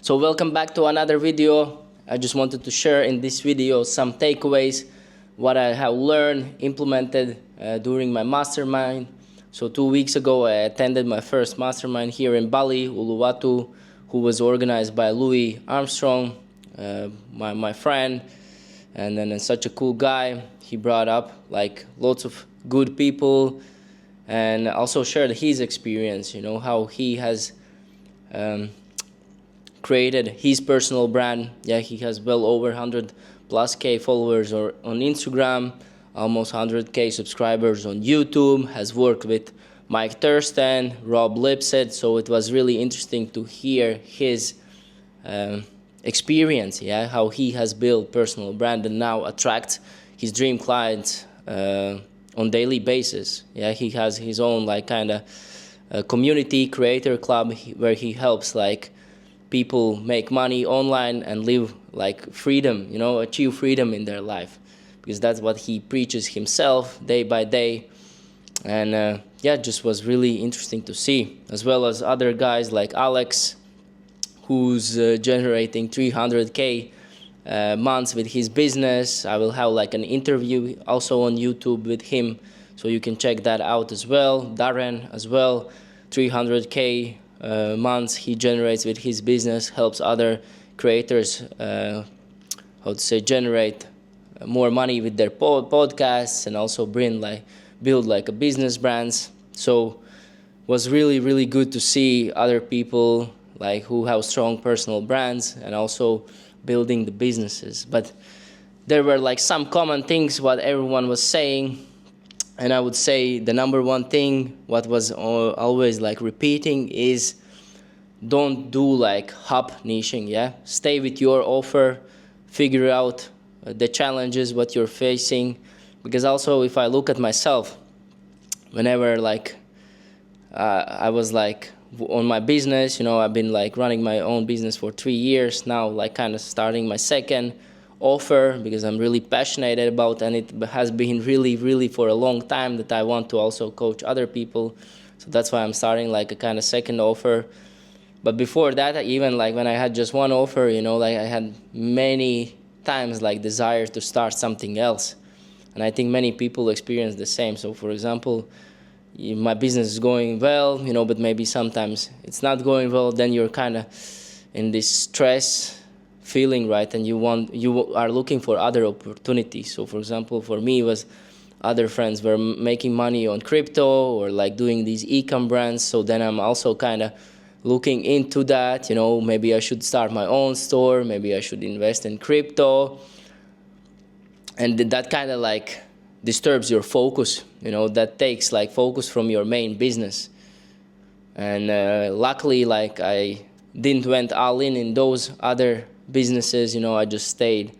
So welcome back to another video. I just wanted to share in this video some takeaways, what I have learned, implemented during my mastermind. So 2 weeks ago I attended my first mastermind here in Bali, Uluwatu, who was organized by Louis Armstrong, my friend, and then such a cool guy. He brought up like lots of good people and also shared his experience, how he has created his personal brand. Yeah, he has well over 100+ K followers on Instagram, almost 100K subscribers on YouTube, has worked with Mike Thurston, Rob Lipset, so it was really interesting to hear his experience, how he has built personal brand and now attracts his dream clients on daily basis. He has his own kind of community creator club where he helps people make money online and live freedom, achieve freedom in their life, because that's what he preaches himself day by day. And just was really interesting to see, as well as other guys like Alex, who's generating 300K months with his business. I will have an interview also on YouTube with him, so you can check that out as well. Darren as well, 300K months he generates with his business, helps other creators generate more money with their podcasts, and also build a business brands. So was really good to see other people who have strong personal brands and also building the businesses. But there were some common things what everyone was saying, and I would say the number one thing what was always repeating is don't do hub niching. Stay with your offer, figure out the challenges what you're facing, because also if I look at myself, whenever I was on my business, I've been running my own business for 3 years now, kind of starting my second offer because I'm really passionate about, and it has been really for a long time that I want to also coach other people. So that's why I'm starting a kind of second offer. But before that, even when I had just one offer, I had many times desire to start something else. And I think many people experience the same. So for example, my business is going well, but maybe sometimes it's not going well, then you're kind of in this stress feeling, right? And you are looking for other opportunities. So for example, for me, it was other friends were making money on crypto or doing these e-com brands. So then I'm also kind of looking into that, maybe I should start my own store, maybe I should invest in crypto. And that kind of disturbs your focus, that takes focus from your main business. And luckily, I didn't went all in those other businesses, I just stayed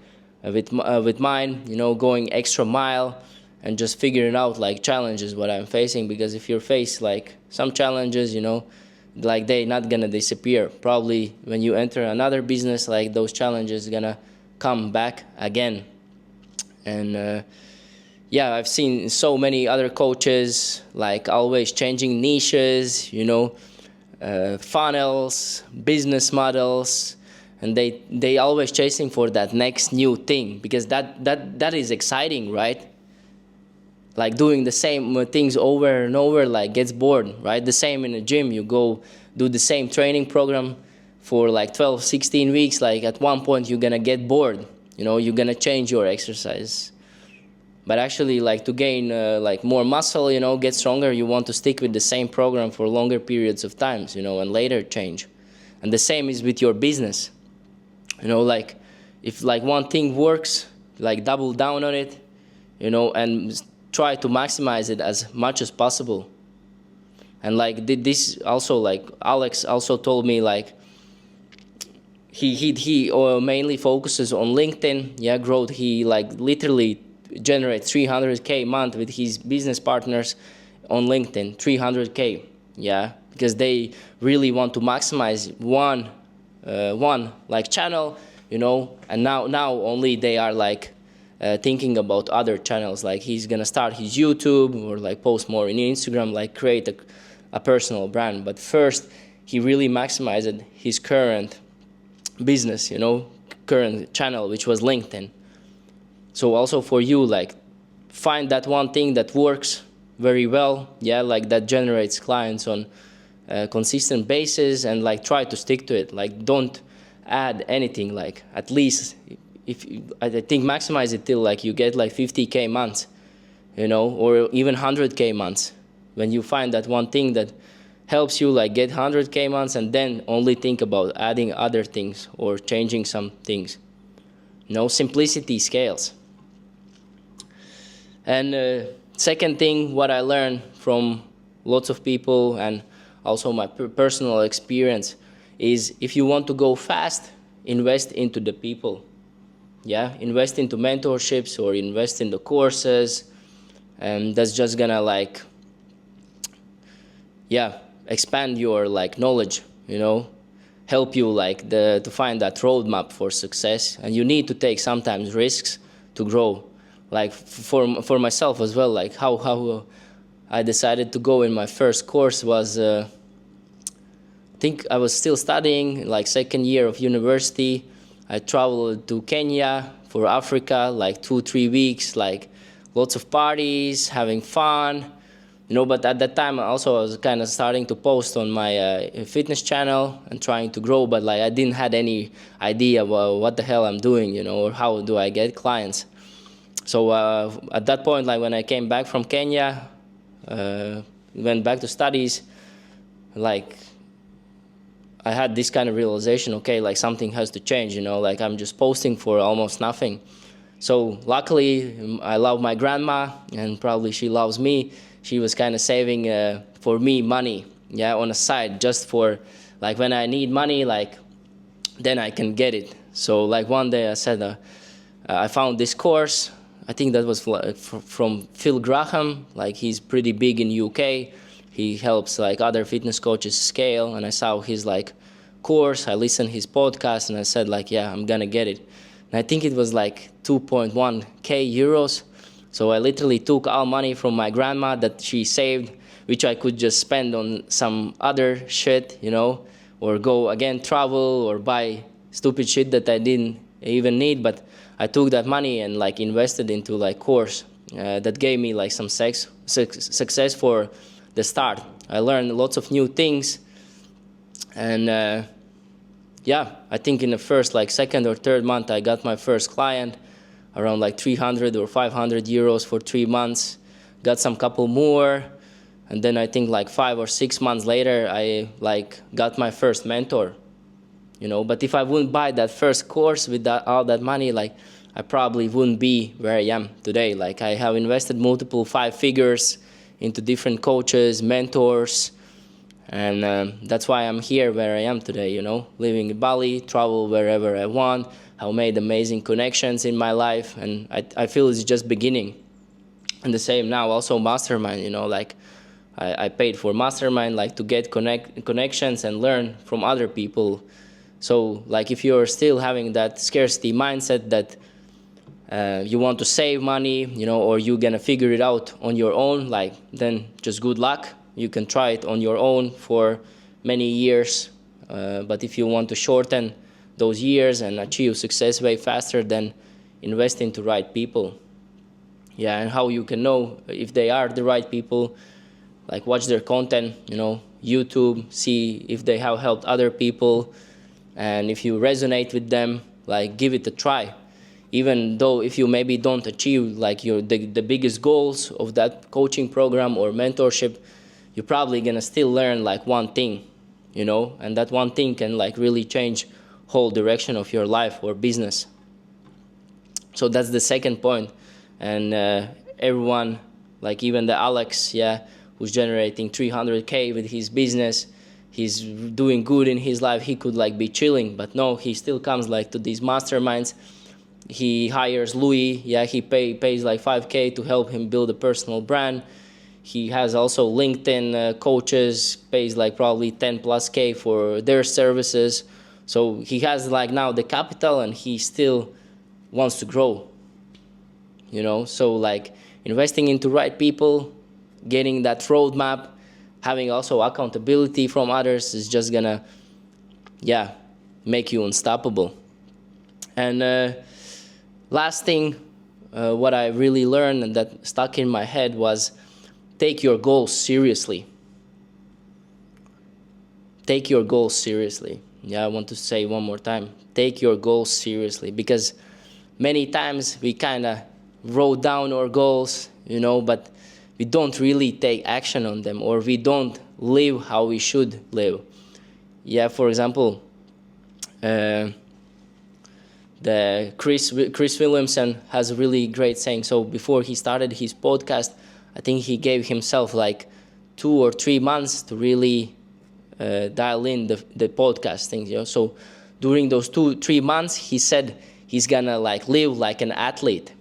with mine, going extra mile and just figuring out challenges what I'm facing. Because if you face some challenges, they're not gonna disappear. Probably when you enter another business, those challenges gonna come back again. And I've seen so many other coaches always changing niches, funnels, business models, and they always chasing for that next new thing, because that is exciting, right? Doing the same things over and over gets bored, right? The same in a gym, you go do the same training program for 12, 16 weeks, at one point you're gonna get bored, you're gonna change your exercise. But actually to gain more muscle, get stronger, you want to stick with the same program for longer periods of times, and later change. And the same is with your business. If one thing works, double down on it, and try to maximize it as much as possible. And this also, Alex also told me he mainly focuses on LinkedIn, growth. He literally generates 300K a month with his business partners on LinkedIn, 300K, because they really want to maximize one channel, and now only they are thinking about other channels. He's gonna start his YouTube or post more in Instagram, create a personal brand. But first, he really maximized his current business, current channel, which was LinkedIn. So also for you, like, find that one thing that works very well, like that generates clients on a consistent basis, and like try to stick to it. Like, don't add anything. Like, at least I think maximize it till like you get like 50K months, or even 100K months. When you find that one thing that helps you like get 100K months, and then only think about adding other things or changing some things. Simplicity scales. And second thing, what I learned from lots of people and also my personal experience is, if you want to go fast, invest into the people. Invest into mentorships or invest in the courses, and that's just gonna like expand your like knowledge, help you like to find that roadmap for success. And you need to take sometimes risks to grow. Like for myself as well, like how I decided to go in my first course was, I think I was still studying, like second year of university. I traveled to Kenya for Africa, like 2-3 weeks, like lots of parties, having fun, but at that time also I was kind of starting to post on my fitness channel and trying to grow, but like I didn't had any idea what the hell I'm doing, or how do I get clients. So at that point, like when I came back from Kenya, went back to studies, like I had this kind of realization, okay, like something has to change, like I'm just posting for almost nothing. So luckily, I love my grandma, and probably she loves me. She was kind of saving for me money, on the side, just for like when I need money, like then I can get it. So like one day I said, I found this course. I think that was from Phil Graham. Like, he's pretty big in UK. He helps like other fitness coaches scale, and I saw his like course. I listened his podcast, and I said like, I'm gonna get it. And I think it was like 2.1k euros. So I literally took all money from my grandma that she saved, which I could just spend on some other shit, or go again travel or buy stupid shit that I didn't even need. But I took that money and like invested into like course that gave me like some success for the start. I learned lots of new things, and I think in the first like second or third month I got my first client, around like 300 or 500 euros for 3 months. Got some couple more, and then I think like 5 or 6 months later I like got my first mentor. But if I wouldn't buy that first course with all that money, like I probably wouldn't be where I am today. Like, I have invested multiple 5 figures into different coaches, mentors, and that's why I'm here where I am today, living in Bali, travel wherever I want. I've made amazing connections in my life, and I feel it's just beginning. And the same now, also Mastermind, like I paid for Mastermind, like to get connections and learn from other people. So like if you're still having that scarcity mindset that you want to save money, or you're gonna figure it out on your own, like then just good luck. You can try it on your own for many years. But if you want to shorten those years and achieve success way faster, then invest into right people. And how you can know if they are the right people, like watch their content, YouTube, see if they have helped other people. And if you resonate with them, like give it a try. Even though if you maybe don't achieve like the biggest goals of that coaching program or mentorship, you're probably gonna still learn like one thing, and that one thing can like really change whole direction of your life or business. So that's the second point. And everyone, like even the Alex, who's generating 300k with his business, he's doing good in his life. He could like be chilling, but no, he still comes like to these masterminds. He hires Louis, he pays like 5k to help him build a personal brand. He has also LinkedIn coaches, pays like probably 10 plus k for their services. So he has like now the capital, and he still wants to grow, So like investing into right people, getting that roadmap, having also accountability from others is just gonna, make you unstoppable. And last thing, what I really learned and that stuck in my head was take your goals seriously. Take your goals seriously. Yeah, I want to say one more time. Take your goals seriously, because many times we kind of wrote down our goals, but we don't really take action on them, or we don't live how we should live. Yeah, for example, the Chris Williamson has a really great saying. So before he started his podcast, I think he gave himself like 2 or 3 months to really dial in the podcast things. So during those 2-3 months, he said he's gonna like live like an athlete.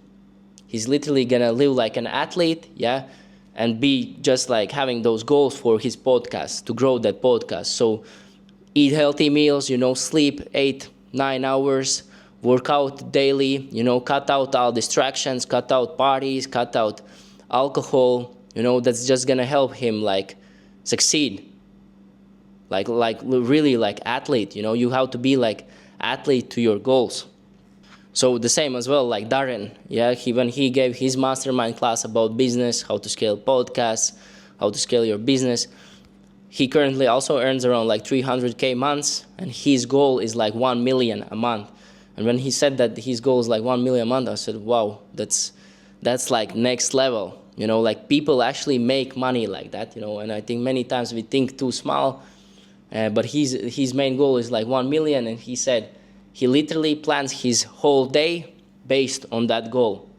He's literally gonna live like an athlete, yeah, and be just like having those goals for his podcast, to grow that podcast. So eat healthy meals, sleep 8-9 hours, work out daily, cut out all distractions, cut out parties, cut out alcohol, that's just gonna help him like succeed. Like really like athlete, you have to be like athlete to your goals. So the same as well, like Darren, yeah, when he gave his mastermind class about business, how to scale podcasts, how to scale your business, he currently also earns around like 300K months, and his goal is like 1 million a month. And when he said that his goal is like 1 million a month, I said, wow, that's like next level. Like people actually make money like that, and I think many times we think too small, but his main goal is like 1 million, and he said he literally plans his whole day based on that goal.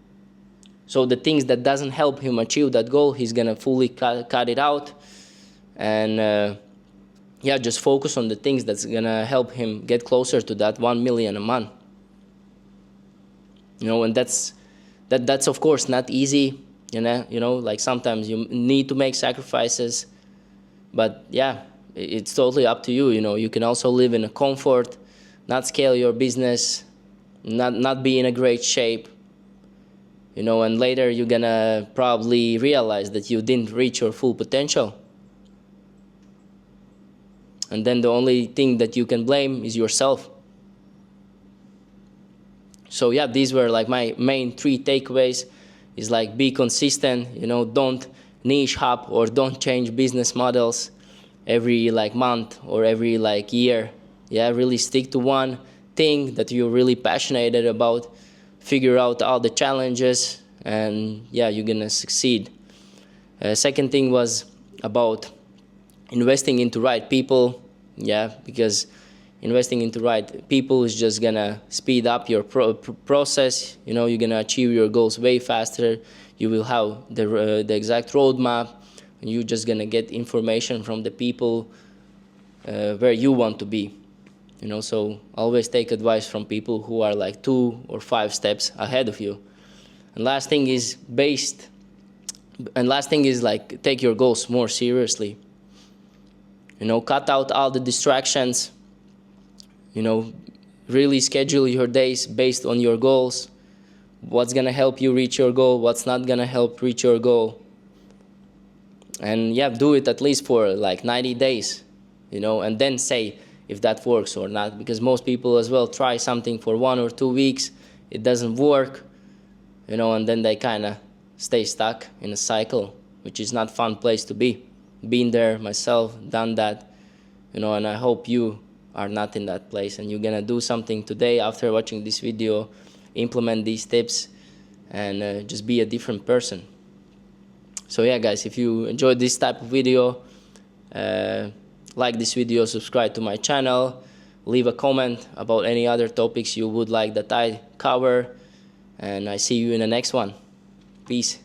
So the things that doesn't help him achieve that goal, he's gonna fully cut it out, and just focus on the things that's gonna help him get closer to that 1 million a month. And that's of course not easy. Like sometimes you need to make sacrifices, but yeah, it's totally up to you. You can also live in a comfort, not scale your business, not be in a great shape, and later you're gonna probably realize that you didn't reach your full potential. And then the only thing that you can blame is yourself. So yeah, these were like my main 3 takeaways. Is like be consistent, don't niche hop or don't change business models every like month or every like year. Yeah, really stick to one thing that you're really passionate about, figure out all the challenges, and yeah, you're gonna succeed. Second thing was about investing into right people. Yeah, because investing into right people is just gonna speed up your process. You're gonna achieve your goals way faster. You will have the exact roadmap, and you're just gonna get information from the people where you want to be. So always take advice from people who are like 2 or 5 steps ahead of you. And last thing is like take your goals more seriously. Cut out all the distractions. Really schedule your days based on your goals. What's gonna help you reach your goal, what's not gonna help reach your goal. And yeah, do it at least for like 90 days, and then say if that works or not. Because most people as well try something for 1 or 2 weeks, it doesn't work, and then they kind of stay stuck in a cycle, which is not a fun place to be. Been there myself, done that, and I hope you are not in that place, and you're gonna do something today after watching this video, implement these tips, and just be a different person. So yeah, guys, if you enjoyed this type of video, like this video, subscribe to my channel, leave a comment about any other topics you would like that I cover, and I see you in the next one. Peace.